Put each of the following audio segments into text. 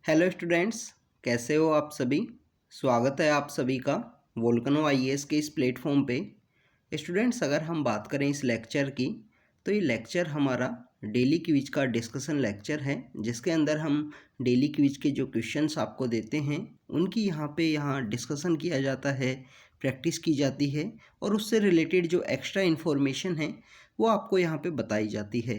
Hello students, कैसे हो आप सभी। स्वागत है आप सभी का वोल्केनो आईएएस के इस प्लेटफॉर्म पे। स्टूडेंट्स, अगर हम बात करें इस लेक्चर की, तो ये लेक्चर हमारा डेली क्विज का डिस्कशन लेक्चर है, जिसके अंदर हम डेली क्विज के जो क्वेश्चंस आपको देते हैं उनकी यहाँ डिस्कशन किया जाता है, प्रैक्टिस की जाती है और उससे रिलेटेड जो एक्स्ट्रा इन्फॉर्मेशन है वो आपको यहाँ पे बताई जाती है।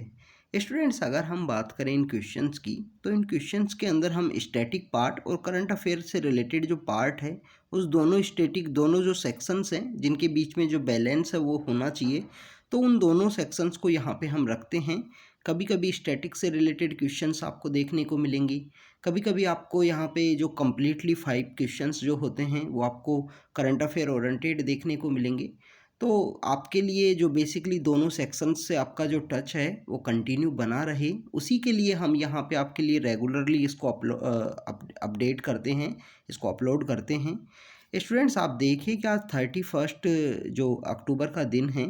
स्टूडेंट्स, अगर हम बात करें इन क्वेश्चंस की, तो इन क्वेश्चंस के अंदर हम स्टैटिक पार्ट और करंट अफेयर से रिलेटेड जो पार्ट है उस दोनों जो सेक्शंस हैं जिनके बीच में जो बैलेंस है वो होना चाहिए, तो उन दोनों सेक्शंस को यहाँ पे हम रखते हैं। कभी कभी स्टैटिक से रिलेटेड क्वेश्चंस आपको देखने को मिलेंगी, कभी कभी आपको यहाँ पे जो कम्प्लीटली 5 क्वेश्चंस जो होते हैं वो आपको करंट अफेयर ओरिएंटेड देखने को मिलेंगे। तो आपके लिए जो बेसिकली दोनों सेक्शंस से आपका जो टच है वो कंटिन्यू बना रहे, उसी के लिए हम यहाँ पे आपके लिए रेगुलरली इसको अपडेट करते हैं, इसको अपलोड करते हैं। स्टूडेंट्स, आप देखिए कि आज 31 जो अक्टूबर का दिन है,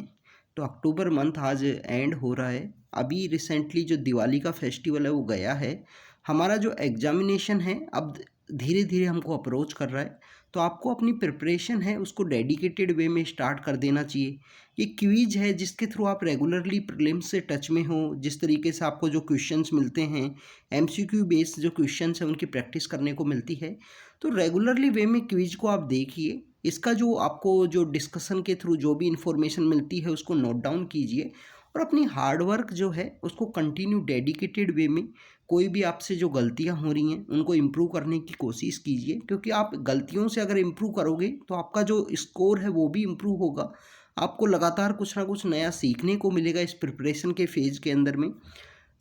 तो अक्टूबर मंथ आज एंड हो रहा है। अभी रिसेंटली जो दिवाली का फेस्टिवल है वो गया है। हमारा जो एग्जामिनेशन है अब धीरे धीरे हमको अप्रोच कर रहा है, तो आपको अपनी प्रिपरेशन है उसको डेडिकेटेड वे में स्टार्ट कर देना चाहिए। ये क्विज है जिसके थ्रू आप रेगुलरली प्रीलिम्स से टच में हो, जिस तरीके से आपको जो क्वेश्चंस मिलते हैं एमसीक्यू बेस्ड जो क्वेश्चंस हैं उनकी प्रैक्टिस करने को मिलती है। तो रेगुलरली वे में क्विज को आप देखिए, इसका जो आपको जो डिस्कशन के थ्रू जो भी इंफॉर्मेशन मिलती है उसको नोट डाउन कीजिए और अपनी हार्ड वर्क जो है उसको कंटिन्यू डेडिकेटेड वे में, कोई भी आपसे जो गलतियां हो रही हैं उनको इम्प्रूव करने की कोशिश कीजिए, क्योंकि आप गलतियों से अगर इम्प्रूव करोगे तो आपका जो स्कोर है वो भी इम्प्रूव होगा। आपको लगातार कुछ ना कुछ नया सीखने को मिलेगा इस प्रिपरेशन के फेज़ के अंदर में।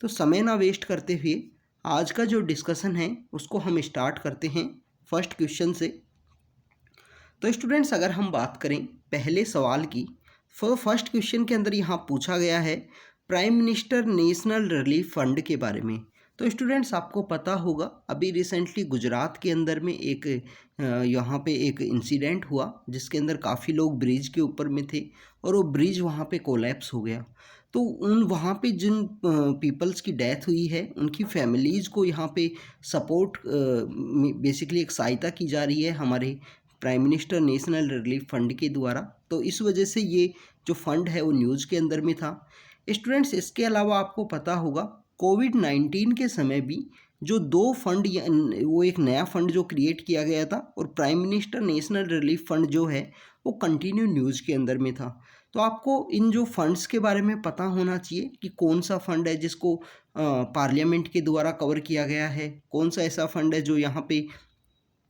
तो समय ना वेस्ट करते हुए आज का जो डिस्कशन है उसको हम स्टार्ट करते हैं फर्स्ट क्वेश्चन से। तो स्टूडेंट्स, अगर हम बात करें पहले सवाल की, फर्स्ट क्वेश्चन के अंदर यहाँ पूछा गया है prime minister national relief fund के बारे में। तो स्टूडेंट्स, आपको पता होगा अभी रिसेंटली गुजरात के अंदर में एक यहाँ पे एक इंसिडेंट हुआ जिसके अंदर काफ़ी लोग ब्रिज के ऊपर में थे और वो ब्रिज वहाँ पे कोलैप्स हो गया। तो उन वहाँ पे जिन पीपल्स की डेथ हुई है उनकी फैमिलीज़ को यहाँ पे सपोर्ट बेसिकली एक सहायता की जा रही है हमारे prime minister national relief fund के द्वारा। तो इस वजह से ये जो फंड है वो न्यूज़ के अंदर में था। स्टूडेंट्स, इसके अलावा आपको पता होगा कोविड-19 के समय भी जो 2 फंड वो एक नया फंड जो क्रिएट किया गया था और prime minister national relief fund जो है वो कंटिन्यू न्यूज़ के अंदर में था। तो आपको इन जो फंड्स के बारे में पता होना चाहिए कि कौन सा फंड है जिसको पार्लियामेंट के द्वारा कवर किया गया है, कौन सा ऐसा फंड है जो यहाँ पे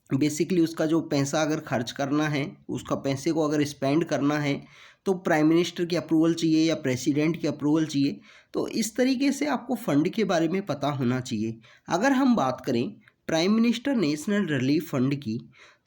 बेसिकली उसका जो पैसा अगर खर्च करना है, उसका पैसे को अगर स्पेंड करना है तो प्राइम मिनिस्टर की अप्रूवल चाहिए या प्रेसिडेंट की अप्रूवल चाहिए। तो इस तरीके से आपको फ़ंड के बारे में पता होना चाहिए। अगर हम बात करें prime minister national relief fund की,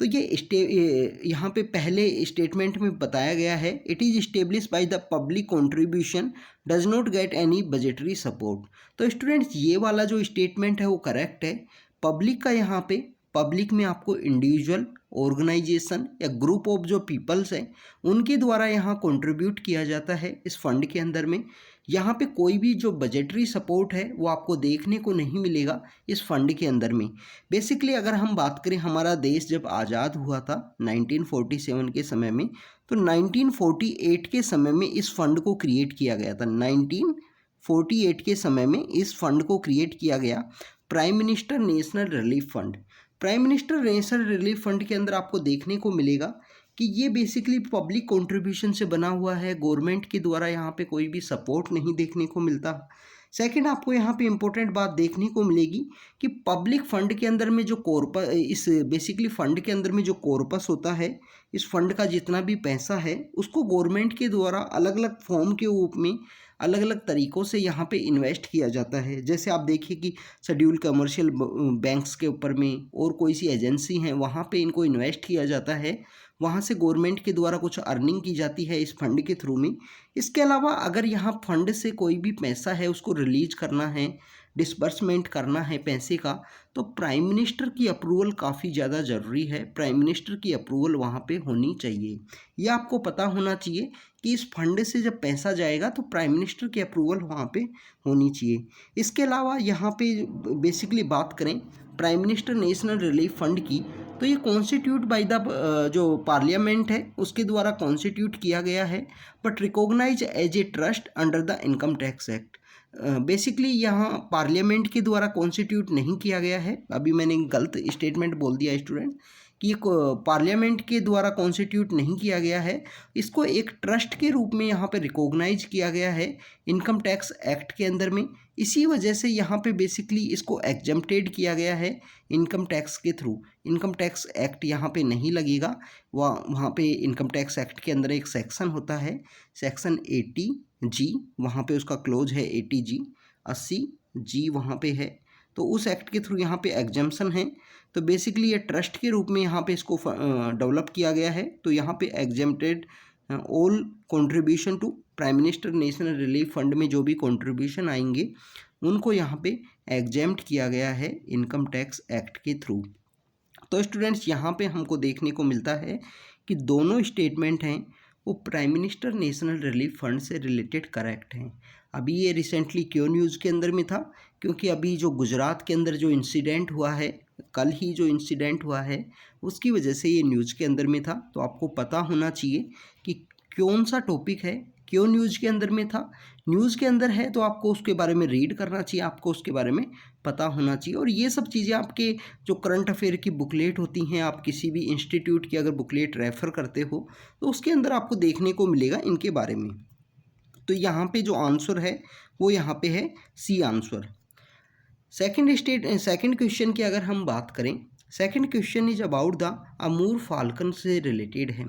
तो यहाँ पे पहले स्टेटमेंट में बताया गया है it is establish by the public contribution does not get any budgetary support. तो स्टूडेंट्स, ये वाला जो स्टेटमेंट है वो करेक्ट है। पब्लिक का यहाँ पे पब्लिक में आपको इंडिविजुअल, ऑर्गेनाइजेशन या ग्रुप ऑफ जो पीपल्स हैं उनके द्वारा यहाँ कंट्रीब्यूट किया जाता है इस फंड के अंदर में। यहाँ पे कोई भी जो बजटरी सपोर्ट है वो आपको देखने को नहीं मिलेगा इस फंड के अंदर में। बेसिकली अगर हम बात करें हमारा देश जब आज़ाद हुआ था 1947 के समय में, तो 1948 के समय में इस फंड को क्रिएट किया गया था। 1948 के समय में इस फंड को क्रिएट किया गया, prime minister national relief fund. Prime minister national relief fund के अंदर आपको देखने को मिलेगा कि ये बेसिकली पब्लिक कंट्रीब्यूशन से बना हुआ है, गवर्नमेंट के द्वारा यहाँ पे कोई भी सपोर्ट नहीं देखने को मिलता। सेकंड, आपको यहाँ पे इम्पोर्टेंट बात देखने को मिलेगी कि पब्लिक फंड के अंदर में जो कॉर्पस, इस बेसिकली फंड के अंदर में जो कॉर्पस होता है, इस फंड का जितना भी पैसा है उसको गवर्नमेंट के द्वारा अलग अलग फॉर्म के रूप में अलग अलग तरीक़ों से यहाँ पे इन्वेस्ट किया जाता है। जैसे आप देखिए कि शेड्यूल कमर्शियल बैंक्स के ऊपर में और कोई सी एजेंसी हैं वहाँ पे इनको इन्वेस्ट किया जाता है, वहाँ से गवर्नमेंट के द्वारा कुछ अर्निंग की जाती है इस फंड के थ्रू में। इसके अलावा अगर यहाँ फंड से कोई भी पैसा है उसको रिलीज करना है, डिसबर्समेंट करना है पैसे का, तो प्राइम मिनिस्टर की अप्रूवल काफ़ी ज़्यादा ज़रूरी है। प्राइम मिनिस्टर की अप्रूवल वहाँ पे होनी चाहिए। ये आपको पता होना चाहिए कि इस फंड से जब पैसा जाएगा तो प्राइम मिनिस्टर की अप्रूवल वहाँ पे होनी चाहिए। इसके अलावा यहाँ पे बेसिकली बात करें prime minister national relief fund की, तो ये कॉन्स्टिट्यूट बाय द जो पार्लियामेंट है उसके द्वारा कॉन्स्टिट्यूट किया गया है, but recognise as a trust under the income tax act. Basically यहाँ पार्लियामेंट के द्वारा कॉन्स्टिट्यूट नहीं किया गया है, अभी मैंने गलत स्टेटमेंट बोल दिया स्टूडेंट कि ये पार्लियामेंट के द्वारा कॉन्स्टिट्यूट नहीं किया गया है, इसको एक ट्रस्ट के रूप में यहाँ पे रिकॉग्नाइज किया गया है इनकम टैक्स एक्ट के अंदर में। इसी वजह से यहाँ पे बेसिकली इसको एग्जम्प्टेड किया गया है इनकम टैक्स के थ्रू। इनकम टैक्स एक्ट यहाँ पे नहीं लगेगा, वहाँ पे इनकम टैक्स एक्ट के अंदर एक सेक्शन होता है, सेक्शन 80G, वहाँ पे उसका क्लोज है 80G, 80G वहाँ पे है, तो उस एक्ट के थ्रू यहाँ पे एग्जम्पशन है। तो बेसिकली ये ट्रस्ट के रूप में यहाँ पे इसको डेवलप किया गया है, तो यहाँ पे exempted all contribution to prime minister national relief fund में जो भी कंट्रीब्यूशन आएंगे उनको यहाँ पे एग्जम्प्ट किया गया है इनकम टैक्स एक्ट के थ्रू। तो स्टूडेंट्स यहाँ पे हमको देखने को मिलता है कि दोनों स्टेटमेंट हैं वो prime minister national relief fund से रिलेटेड करेक्ट हैं। अभी ये रिसेंटली क्यों न्यूज़ के अंदर में था, क्योंकि अभी जो गुजरात के अंदर जो इंसिडेंट हुआ है, कल ही जो इंसिडेंट हुआ है उसकी वजह से ये न्यूज़ के अंदर में था। तो आपको पता होना चाहिए कि कौन सा टॉपिक है, क्यों न्यूज़ के अंदर में था। न्यूज़ के अंदर है तो आपको उसके बारे में रीड करना चाहिए, आपको उसके बारे में पता होना चाहिए। और ये सब चीज़ें आपके जो करंट अफेयर की बुकलेट होती हैं, आप किसी भी इंस्टीट्यूट की अगर बुकलेट रेफ़र करते हो तो उसके अंदर आपको देखने को मिलेगा इनके बारे में। तो यहाँ पे जो आंसर है वो यहाँ पे है सी आंसर। सेकंड क्वेश्चन की अगर हम बात करें, second question is about the Amur falcon से रिलेटेड है।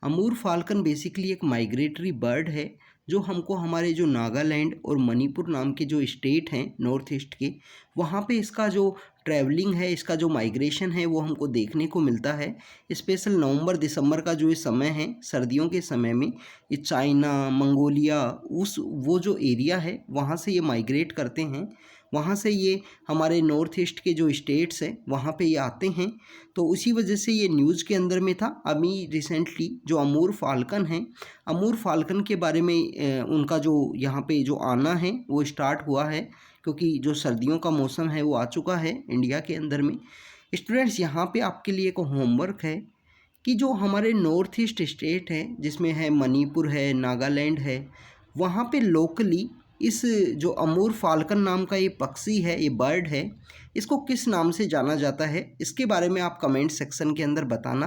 अमूर फाल्कन बेसिकली एक माइग्रेटरी बर्ड है जो हमको हमारे जो नागालैंड और मणिपुर नाम के जो स्टेट हैं नॉर्थ ईस्ट के, वहाँ पे इसका जो ट्रैवलिंग है, इसका जो माइग्रेशन है वो हमको देखने को मिलता है। स्पेशल नवंबर दिसंबर का जो ये समय है, सर्दियों के समय में ये चाइना, मंगोलिया, वो जो एरिया है वहाँ से ये माइग्रेट करते हैं, वहाँ से ये हमारे नॉर्थ ईस्ट के जो स्टेट्स हैं वहाँ पे ये आते हैं। तो उसी वजह से ये न्यूज़ के अंदर में था। अभी रिसेंटली जो अमूर फाल्कन है, अमूर फाल्कन के बारे में उनका जो यहाँ पे जो आना है वो स्टार्ट हुआ है, क्योंकि जो सर्दियों का मौसम है वो आ चुका है इंडिया के अंदर में। स्टूडेंट्स यहाँ पे आपके लिए एक होमवर्क है कि जो हमारे नॉर्थ ईस्ट स्टेट हैं जिसमें है मणिपुर है, नागालैंड है, वहाँ पे लोकली इस जो अमूर फाल्कन नाम का ये पक्षी है, ये बर्ड है, इसको किस नाम से जाना जाता है, इसके बारे में आप कमेंट सेक्शन के अंदर बताना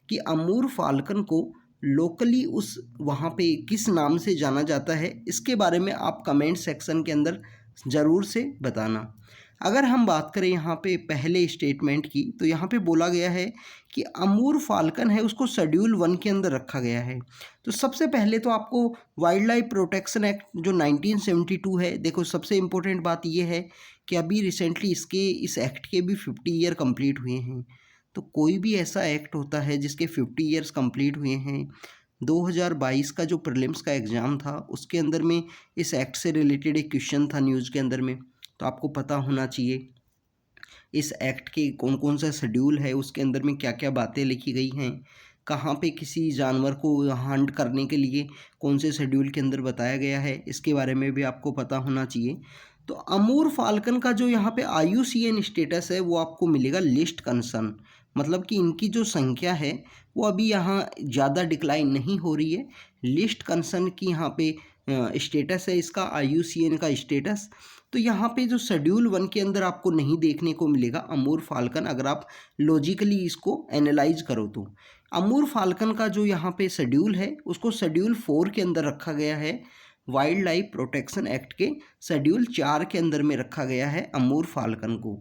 कि अमूर फाल्कन को लोकली उस वहाँ पे किस नाम से जाना जाता है। इसके बारे में आप कमेंट सेक्शन के अंदर ज़रूर से बताना। अगर हम बात करें यहाँ पे पहले स्टेटमेंट की, तो यहाँ पे बोला गया है कि अमूर फाल्कन है उसको शेड्यूल 1 के अंदर रखा गया है। तो सबसे पहले तो आपको वाइल्ड लाइफ प्रोटेक्शन एक्ट जो 1972 है, देखो सबसे इम्पोर्टेंट बात ये है कि अभी रिसेंटली इस एक्ट के भी 50 ईयर कंप्लीट हुए हैं। तो कोई भी ऐसा एक्ट होता है जिसके 50 ईयर्स कंप्लीट हुए हैं, 2022 का जो प्रीलिम्स का एग्ज़ाम था उसके अंदर में इस एक्ट से रिलेटेड एक क्वेश्चन था न्यूज़ के अंदर में। तो आपको पता होना चाहिए इस एक्ट के कौन कौन सा शेड्यूल है, उसके अंदर में क्या क्या बातें लिखी गई हैं, कहाँ पे किसी जानवर को हंट करने के लिए कौन से शेड्यूल के अंदर बताया गया है, इसके बारे में भी आपको पता होना चाहिए। तो अमूर फाल्कन का जो यहाँ पे IUCN स्टेटस है वो आपको मिलेगा लिस्ट कंसर्न, मतलब कि इनकी जो संख्या है वो अभी यहाँ ज़्यादा डिक्लाइन नहीं हो रही है। लिस्ट कंसर्न की यहाँ पे स्टेटस है इसका, IUCN का स्टेटस। तो यहाँ पे जो शेड्यूल 1 के अंदर आपको नहीं देखने को मिलेगा अमूर फाल्कन, अगर आप लॉजिकली इसको एनालाइज करो तो। अमूर फाल्कन का जो यहाँ पे शेड्यूल है उसको शेड्यूल 4 के अंदर रखा गया है, वाइल्ड लाइफ प्रोटेक्शन एक्ट के शेड्यूल 4 के अंदर में रखा गया है अमूर फाल्कन को।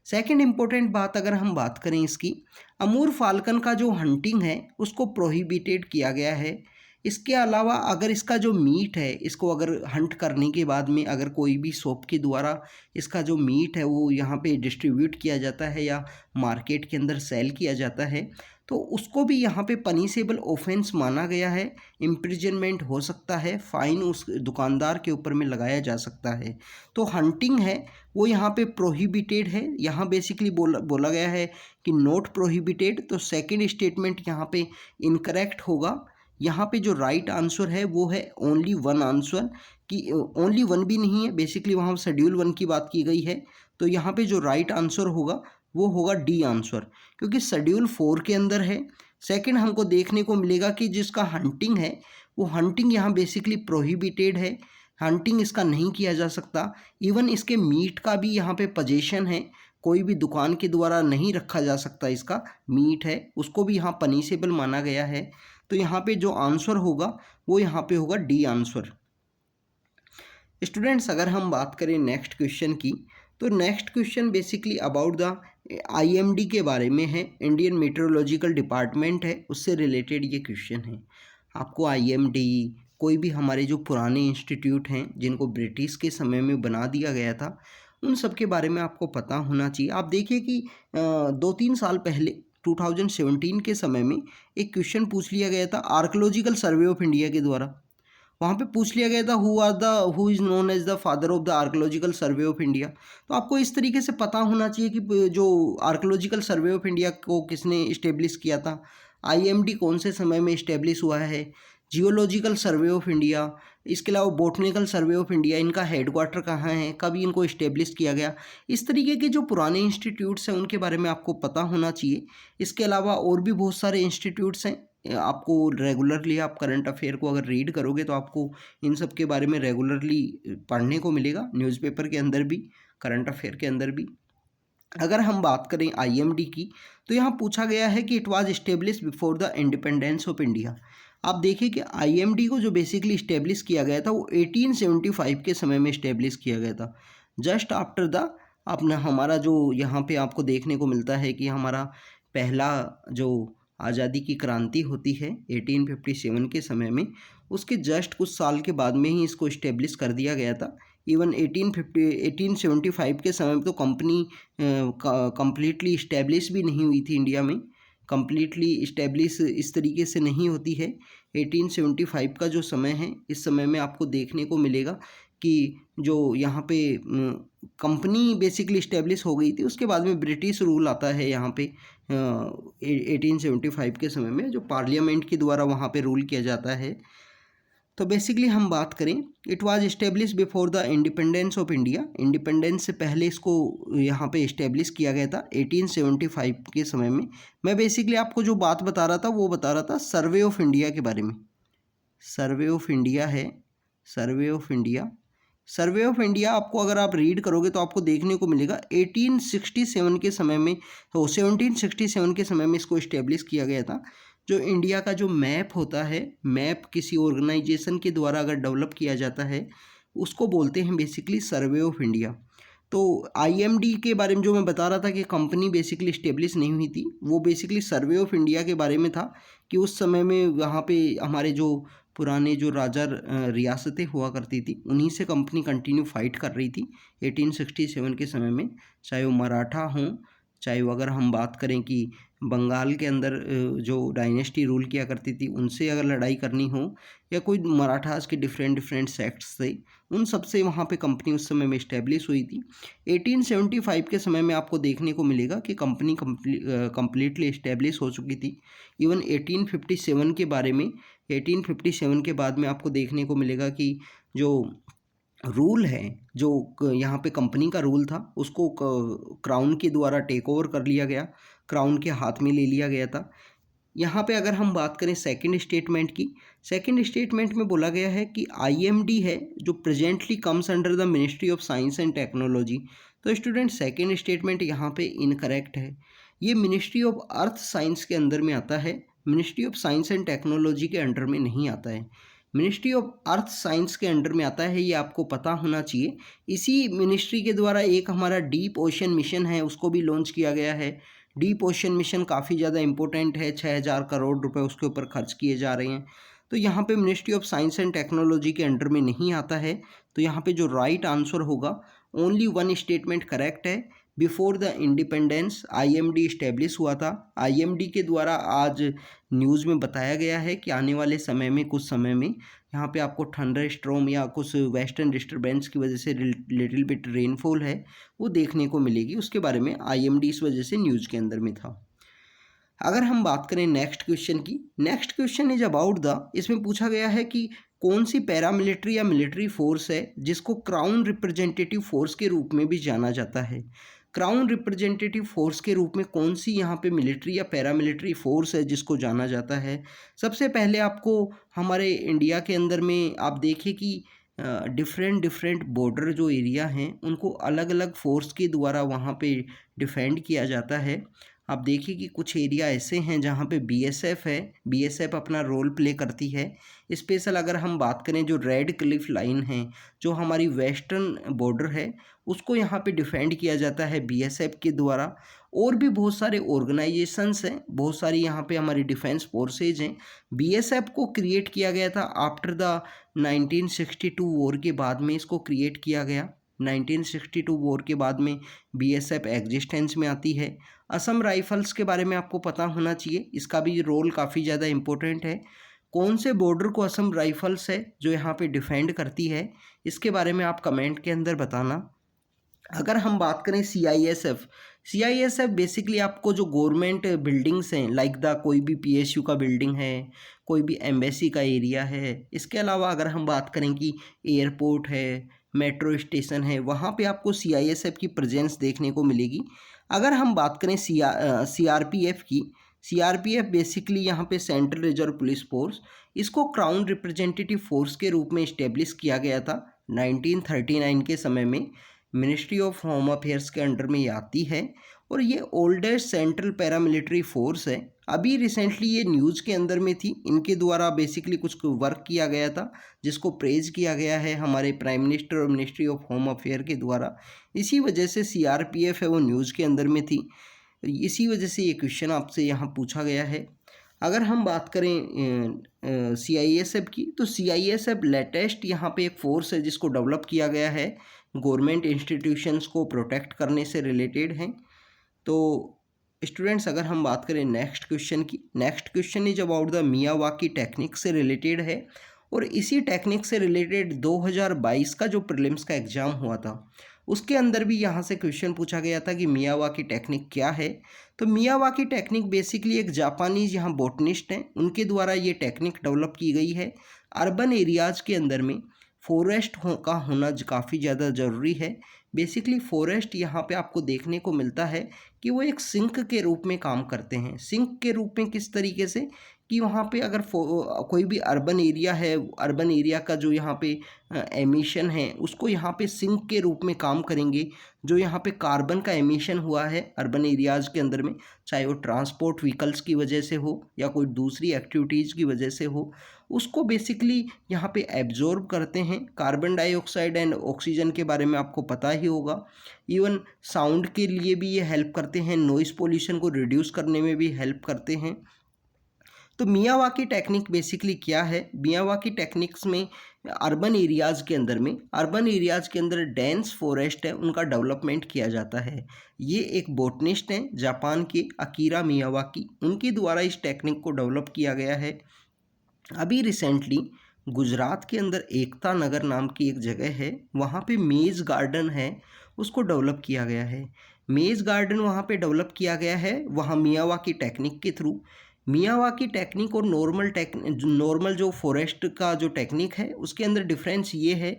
सेकंड इम्पोर्टेंट बात अगर हम बात करें इसकी, अमूर फाल्कन का जो हंटिंग है उसको प्रोहिबिटेड किया गया है। इसके अलावा अगर इसका जो मीट है, इसको अगर हंट करने के बाद में अगर कोई भी शॉप के द्वारा इसका जो मीट है वो यहाँ पे डिस्ट्रीब्यूट किया जाता है या मार्केट के अंदर सेल किया जाता है, तो उसको भी यहाँ पे पनिशेबल ऑफेंस माना गया है। इम्प्रिजनमेंट हो सकता है, फाइन उस दुकानदार के ऊपर में लगाया जा सकता है। तो हंटिंग है वो यहाँ पे प्रोहिबिटेड है। यहाँ बेसिकली बोला गया है कि नॉट प्रोहिबिटेड, तो सेकंड स्टेटमेंट यहाँ पे इनकरेक्ट होगा। यहाँ पे जो राइट आंसर है वो है ओनली 1 आंसर, कि ओनली 1 भी नहीं है, बेसिकली वहाँ शेड्यूल 1 की बात की गई है। तो यहाँ पे जो राइट आंसर होगा वो होगा डी आंसर, क्योंकि शेड्यूल 4 के अंदर है। सेकंड हमको देखने को मिलेगा कि जिसका हंटिंग है वो हंटिंग यहाँ बेसिकली प्रोहिबिटेड है, हंटिंग इसका नहीं किया जा सकता। इवन इसके मीट का भी यहाँ पे पजेशन है, कोई भी दुकान के द्वारा नहीं रखा जा सकता, इसका मीट है उसको भी यहाँ पनिशेबल माना गया है। तो यहाँ पे जो आंसर होगा वो यहाँ पे होगा डी आंसर। स्टूडेंट्स अगर हम बात करें नेक्स्ट क्वेश्चन की, तो next question basically about the IMD के बारे में है, इंडियन मेट्रोलॉजिकल डिपार्टमेंट है, उससे रिलेटेड ये क्वेश्चन है। आपको आईएमडी कोई भी हमारे जो पुराने इंस्टीट्यूट हैं जिनको ब्रिटिश के समय में बना दिया गया था, उन सब के बारे में आपको पता होना चाहिए। आप देखिए कि 2-3 साल पहले 2017 के समय में एक क्वेश्चन पूछ लिया गया था आर्कोलॉजिकल सर्वे ऑफ इंडिया के द्वारा। वहाँ पे पूछ लिया गया था who is known as the father of the archaeological survey of India. तो आपको इस तरीके से पता होना चाहिए कि जो आर्कोलॉजिकल सर्वे ऑफ इंडिया को किसने इस्टेब्लिश किया था, आईएमडी कौन से समय में इस्टेब्लिश हुआ है, जियोलॉजिकल सर्वे ऑफ इंडिया, इसके अलावा बोटनिकल सर्वे ऑफ इंडिया, इनका हेडक्वार्टर कहाँ है, कब इनको इस्टेब्लिश किया गया। इस तरीके के जो पुराने इंस्टीट्यूट्स हैं उनके बारे में आपको पता होना चाहिए। इसके अलावा और भी बहुत सारे इंस्टीट्यूट्स हैं, आपको रेगुलरली आप करंट अफेयर को अगर रीड करोगे तो आपको इन सब के बारे में रेगुलरली पढ़ने को मिलेगा, न्यूज़पेपर के अंदर भी, करंट अफेयर के अंदर भी। अगर हम बात करें आईएमडी की, तो यहाँ पूछा गया है कि it was establish before the independence of India. आप देखिए कि आईएमडी को जो बेसिकली इस्टेब्लिश किया गया था वो 1875 के समय में इस्टेब्लिश किया गया था, जस्ट आफ्टर द अपना हमारा जो यहाँ पे आपको देखने को मिलता है कि हमारा पहला जो आज़ादी की क्रांति होती है 1857 के समय में, उसके जस्ट कुछ साल के बाद में ही इसको इस्टेब्लिश कर दिया गया था। इवन 1875 के समय में तो कंपनी कम्प्लीटली इस्टेब्लिश भी नहीं हुई थी इंडिया में, कम्प्लीटली इस्टेब्लिश इस तरीके से नहीं होती है। 1875 का जो समय है, इस समय में आपको देखने को मिलेगा कि जो यहाँ पे कंपनी बेसिकली इस्टेब्लिश हो गई थी, उसके बाद में ब्रिटिश रूल आता है यहाँ पे 1875 के समय में, जो पार्लियामेंट के द्वारा वहाँ पे रूल किया जाता है। तो बेसिकली हम बात करें, it was establish before the independence of India, independence से पहले इसको यहाँ पे इस्टेब्लिश किया गया था 1875 के समय में। मैं बेसिकली आपको जो बात बता रहा था वो बता रहा था सर्वे ऑफ इंडिया के बारे में। सर्वे ऑफ इंडिया है, सर्वे of India, survey of India आपको अगर आप रीड करोगे तो आपको देखने को मिलेगा 1867 के समय में, तो 1767 के समय में इसको इस्टेब्लिश किया गया था। जो इंडिया का जो मैप होता है, मैप किसी ऑर्गेनाइजेशन के द्वारा अगर डेवलप किया जाता है उसको बोलते हैं बेसिकली सर्वे ऑफ इंडिया। तो आईएमडी के बारे में जो मैं बता रहा था कि कंपनी बेसिकली इस्टेब्लिश नहीं हुई थी, वो बेसिकली सर्वे ऑफ इंडिया के बारे में था कि उस समय में वहाँ पे हमारे जो पुराने जो राजा रियासतें हुआ करती थी उन्हीं से कंपनी कंटिन्यू फाइट कर रही थी 1867 के समय में, चाहे वो मराठा हों, चाहे वो अगर हम बात करें कि बंगाल के अंदर जो डायनेस्टी रूल किया करती थी उनसे अगर लड़ाई करनी हो, या कोई मराठास के डिफरेंट सेक्ट्स थे, उन सब से वहाँ पे कंपनी उस समय में इस्टेब्लिश हुई थी। 1875 के समय में आपको देखने को मिलेगा कि कंपनी कम्प्लीटली इस्टेब्लिश हो चुकी थी। इवन 1857 के बारे में, 1857 के बाद में आपको देखने को मिलेगा कि जो रूल है, जो यहाँ पे कंपनी का रूल था, उसको क्राउन के द्वारा टेक ओवर कर लिया गया, क्राउन के हाथ में ले लिया गया था। यहाँ पे अगर हम बात करें सेकंड स्टेटमेंट की, सेकंड स्टेटमेंट में बोला गया है कि आईएमडी है जो presently comes under the ministry of science and technology. तो स्टूडेंट सेकंड स्टेटमेंट यहाँ पे इनकरेक्ट है, ये मिनिस्ट्री ऑफ अर्थ साइंस के अंदर में आता है, ministry of science and technology के अंडर में नहीं आता है, मिनिस्ट्री ऑफ अर्थ साइंस के अंडर में आता है, ये आपको पता होना चाहिए। इसी मिनिस्ट्री के द्वारा एक हमारा डीप ओशन मिशन है उसको भी लॉन्च किया गया है। डीप ओशन मिशन काफ़ी ज़्यादा इंपॉर्टेंट है, 6000 करोड़ रुपए उसके ऊपर खर्च किए जा रहे हैं। तो यहाँ पे ministry of science and technology के अंडर में नहीं आता है। तो यहाँ पे जो राइट आंसर होगा, ओनली वन स्टेटमेंट करेक्ट है, before the independence IMD establish हुआ था। आईएमडी के द्वारा आज न्यूज़ में बताया गया है कि आने वाले समय में, कुछ समय में यहाँ पे आपको थंडर स्टॉर्म या कुछ वेस्टर्न डिस्टर्बेंस की वजह से लिटिल बिट रेनफॉल है वो देखने को मिलेगी, उसके बारे में आईएमडी इस वजह से न्यूज़ के अंदर में था। अगर हम बात करें नेक्स्ट क्वेश्चन की, next question is about the, इसमें पूछा गया है कि कौन सी पैरामिलिट्री या मिलिट्री फोर्स है जिसको क्राउन रिप्रेजेंटेटिव फोर्स के रूप में भी जाना जाता है। क्राउन रिप्रेजेंटेटिव फोर्स के रूप में कौन सी यहाँ पे मिलिट्री या पैरामिलिट्री फोर्स है जिसको जाना जाता है? सबसे पहले आपको हमारे इंडिया के अंदर में आप देखिए कि डिफरेंट डिफरेंट बॉर्डर जो एरिया हैं उनको अलग अलग फोर्स के द्वारा वहाँ पे डिफेंड किया जाता है। आप देखिए कि कुछ एरिया ऐसे हैं जहाँ पे बीएसएफ है, बीएसएफ अपना रोल प्ले करती है। स्पेशल अगर हम बात करें जो रेड क्लिफ लाइन है जो हमारी वेस्टर्न बॉर्डर है उसको यहाँ पे डिफेंड किया जाता है बीएसएफ के द्वारा। और भी बहुत सारे ऑर्गेनाइजेशंस हैं, बहुत सारी यहाँ पे हमारी डिफेंस फोर्सेज हैं। बीएसएफ को क्रिएट किया गया था आफ्टर द 1962 वॉर के बाद में इसको क्रिएट किया गया। 1962 वॉर के बाद में बीएसएफ एग्जिस्टेंस में आती है। असम राइफल्स के बारे में आपको पता होना चाहिए, इसका भी रोल काफ़ी ज़्यादा इम्पोर्टेंट है। कौन से बॉर्डर को असम राइफल्स है जो यहाँ पे डिफेंड करती है, इसके बारे में आप कमेंट के अंदर बताना। अगर हम बात करें सीआईएसएफ बेसिकली आपको जो गवर्नमेंट बिल्डिंग्स हैं लाइक द कोई भी पीएसयू का बिल्डिंग है, कोई भी एम्बेसी का एरिया है, इसके अलावा अगर हम बात करें कि एयरपोर्ट है, मेट्रो स्टेशन है, वहाँ पे आपको सीआईएसएफ की प्रेजेंस देखने को मिलेगी। अगर हम बात करें सीआरपीएफ की, सीआरपीएफ बेसिकली यहाँ पे सेंट्रल रिजर्व पुलिस फोर्स, इसको क्राउन रिप्रेजेंटेटिव फोर्स के रूप में इस्टेब्लिश किया गया था 1939 के समय में। मिनिस्ट्री ऑफ होम अफेयर्स के अंडर में ये आती है और ये ओल्डेस्ट सेंट्रल पैरामिलिट्री फोर्स है। अभी रिसेंटली ये न्यूज़ के अंदर में थी, इनके द्वारा बेसिकली कुछ वर्क किया गया था जिसको प्रेज किया गया है हमारे प्राइम मिनिस्टर और मिनिस्ट्री ऑफ होम अफेयर के द्वारा। इसी वजह से सीआरपीएफ है वो न्यूज़ के अंदर में थी, इसी वजह से ये क्वेश्चन आपसे यहाँ पूछा गया है। अगर हम बात करें सीआईएसएफ की, तो सीआईएसएफ लेटेस्ट यहाँ पे एक फोर्स है जिसको डेवलप किया गया है, गवर्नमेंट इंस्टीट्यूशंस को प्रोटेक्ट करने से रिलेटेड हैं। तो स्टूडेंट्स अगर हम बात करें नेक्स्ट क्वेश्चन की, next question is about the Miyawaki technique से रिलेटेड है और इसी टेक्निक से रिलेटेड 2022 का जो प्रीलिम्स का एग्ज़ाम हुआ था उसके अंदर भी यहाँ से क्वेश्चन पूछा गया था कि मियावाकी टेक्निक क्या है। तो मियावाकी टेक्निक बेसिकली एक जापानीज यहाँ बोटनिस्ट हैं, उनके द्वारा ये टेक्निक डेवलप की गई है। अर्बन एरियाज़ के अंदर में फॉरेस्ट का होना काफ़ी ज़्यादा ज़रूरी है। बेसिकली फॉरेस्ट यहाँ पे आपको देखने को मिलता है कि वो एक सिंक के रूप में काम करते हैं। सिंक के रूप में किस तरीके से कि वहाँ पे अगर कोई भी अर्बन एरिया है, अर्बन एरिया का जो यहाँ पे एमिशन है उसको यहाँ पे सिंक के रूप में काम करेंगे। जो यहाँ पे कार्बन का एमिशन हुआ है अर्बन एरियाज़ के अंदर में, चाहे वो ट्रांसपोर्ट व्हीकल्स की वजह से हो या कोई दूसरी एक्टिविटीज़ की वजह से हो, उसको बेसिकली यहाँ पे एब्जॉर्ब करते हैं। कार्बन डाइऑक्साइड एंड ऑक्सीजन के बारे में आपको पता ही होगा। इवन साउंड के लिए भी ये हेल्प करते हैं, नॉइज़ पोल्यूशन को रिड्यूस करने में भी हेल्प करते हैं। तो मियावाकी टेक्निक बेसिकली क्या है? मियावाकी टेक्निक्स में अर्बन एरियाज़ के अंदर में, अर्बन एरियाज़ के अंदर डेंस फॉरेस्ट है उनका डेवलपमेंट किया जाता है। ये एक बोटनिस्ट हैं जापान के अकीरा मियावाकी, उनके द्वारा इस टेक्निक को डेवलप किया गया है। अभी रिसेंटली गुजरात के अंदर एकता नगर नाम की एक जगह है, वहाँ पे मेज़ गार्डन है, उसको डेवलप किया गया है। मेज़ गार्डन वहाँ पे डेवलप किया गया है वहाँ मियावाकी टेक्निक के थ्रू। मियावाकी टेक्निक और नॉर्मल जो फॉरेस्ट का जो टेक्निक है उसके अंदर डिफरेंस ये है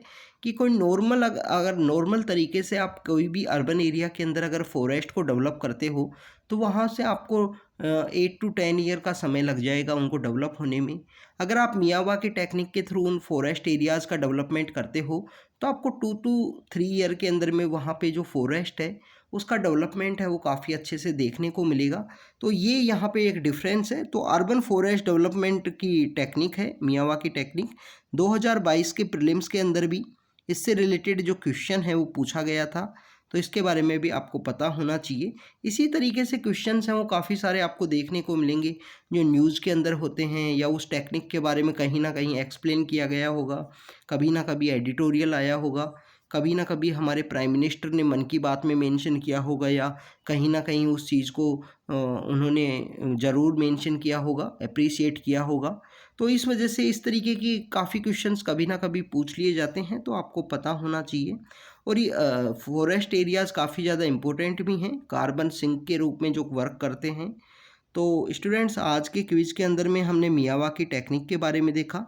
कि कोई नॉर्मल अगर नॉर्मल तरीके से आप कोई भी अर्बन एरिया के अंदर अगर फॉरेस्ट को डेवलप करते हो तो वहाँ से आपको 8 to 10 ईयर का समय लग जाएगा उनको डेवलप होने में। अगर आप मियावाकी टेक्निक के थ्रू उन फॉरेस्ट एरियाज़ का डेवलपमेंट करते हो तो आपको 2 to 3 ईयर के अंदर में वहाँ पे जो फॉरेस्ट है उसका डेवलपमेंट है वो काफ़ी अच्छे से देखने को मिलेगा। तो ये यहाँ पे एक डिफरेंस है। तो अर्बन फॉरेस्ट डेवलपमेंट की टेक्निक है मियावाकी टेक्निक। 2022 के प्रीलिम्स के अंदर भी इससे रिलेटेड जो क्वेश्चन है वो पूछा गया था, तो इसके बारे में भी आपको पता होना चाहिए। इसी तरीके से क्वेश्चंस हैं वो काफ़ी सारे आपको देखने को मिलेंगे जो न्यूज़ के अंदर होते हैं या उस टेक्निक के बारे में कहीं ना कहीं एक्सप्लेन किया गया होगा, कभी ना कभी एडिटोरियल आया होगा, कभी ना कभी हमारे प्राइम मिनिस्टर ने मन की बात में मेंशन किया होगा या कहीं ना कहीं उस चीज़ को उन्होंने ज़रूर मेंशन किया होगा, अप्रिशिएट किया होगा। तो इस वजह से इस तरीके की काफ़ी क्वेश्चंस कभी ना कभी पूछ लिए जाते हैं, तो आपको पता होना चाहिए। और ये फॉरेस्ट एरियाज़ काफ़ी ज़्यादा इम्पोर्टेंट भी हैं, कार्बन सिंक के रूप में जो वर्क करते हैं। तो स्टूडेंट्स आज के क्विज़ के अंदर में हमने मियावाकी टेक्निक के बारे में देखा।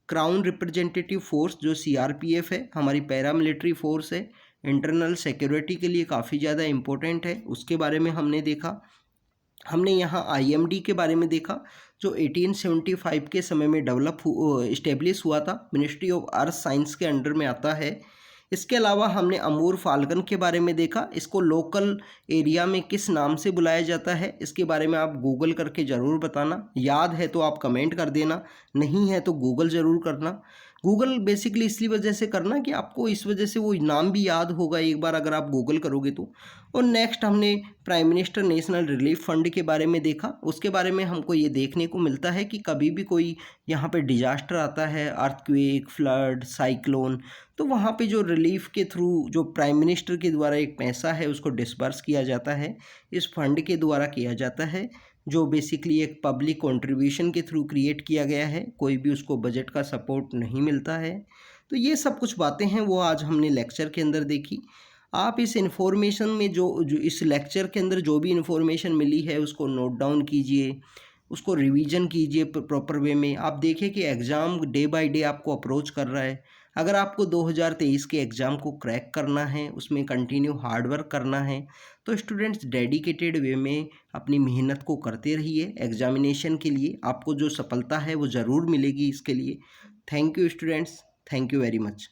क्राउन रिप्रेजेंटेटिव फोर्स जो सीआरपीएफ है, हमारी पैरामिलिट्री फोर्स है, इंटरनल सिक्योरिटी के लिए काफ़ी ज़्यादा इम्पोर्टेंट है, उसके बारे में हमने देखा। हमने यहाँ आईएमडी के बारे में देखा, जो 1875 के समय में इस्टेब्लिश हुआ था, मिनिस्ट्री ऑफ अर्थ साइंस के अंडर में आता है। इसके अलावा हमने अमूर फाल्कन के बारे में देखा, इसको लोकल एरिया में किस नाम से बुलाया जाता है, इसके बारे में आप गूगल करके ज़रूर बताना। याद है तो आप कमेंट कर देना, नहीं है तो गूगल ज़रूर करना। गूगल बेसिकली इसलिए वजह से करना कि आपको इस वजह से वो नाम भी याद होगा एक बार अगर आप गूगल करोगे तो। और नेक्स्ट हमने prime minister national relief fund के बारे में देखा। उसके बारे में हमको ये देखने को मिलता है कि कभी भी कोई यहाँ पे डिजास्टर आता है, अर्थक्वेक, फ्लड, साइक्लोन, तो वहाँ पे जो रिलीफ के थ्रू जो प्राइम मिनिस्टर के द्वारा एक पैसा है उसको डिस्बर्स किया जाता है, इस फंड के द्वारा किया जाता है, जो बेसिकली एक पब्लिक कंट्रीब्यूशन के थ्रू क्रिएट किया गया है, कोई भी उसको बजट का सपोर्ट नहीं मिलता है। तो ये सब कुछ बातें हैं वो आज हमने लेक्चर के अंदर देखी। आप इस इन्फॉर्मेशन में जो जो इस लेक्चर के अंदर जो भी इन्फॉर्मेशन मिली है उसको नोट डाउन कीजिए, उसको रिवीजन कीजिए प्रॉपर वे में। आप देखिए कि एग्ज़ाम डे बाय डे आपको अप्रोच कर रहा है। अगर आपको 2023 के एग्ज़ाम को क्रैक करना है, उसमें कंटिन्यू हार्ड वर्क करना है, तो स्टूडेंट्स डेडिकेटेड वे में अपनी मेहनत को करते रहिए। एग्जामिनेशन के लिए आपको जो सफलता है वो ज़रूर मिलेगी। इसके लिए thank you students, thank you very much.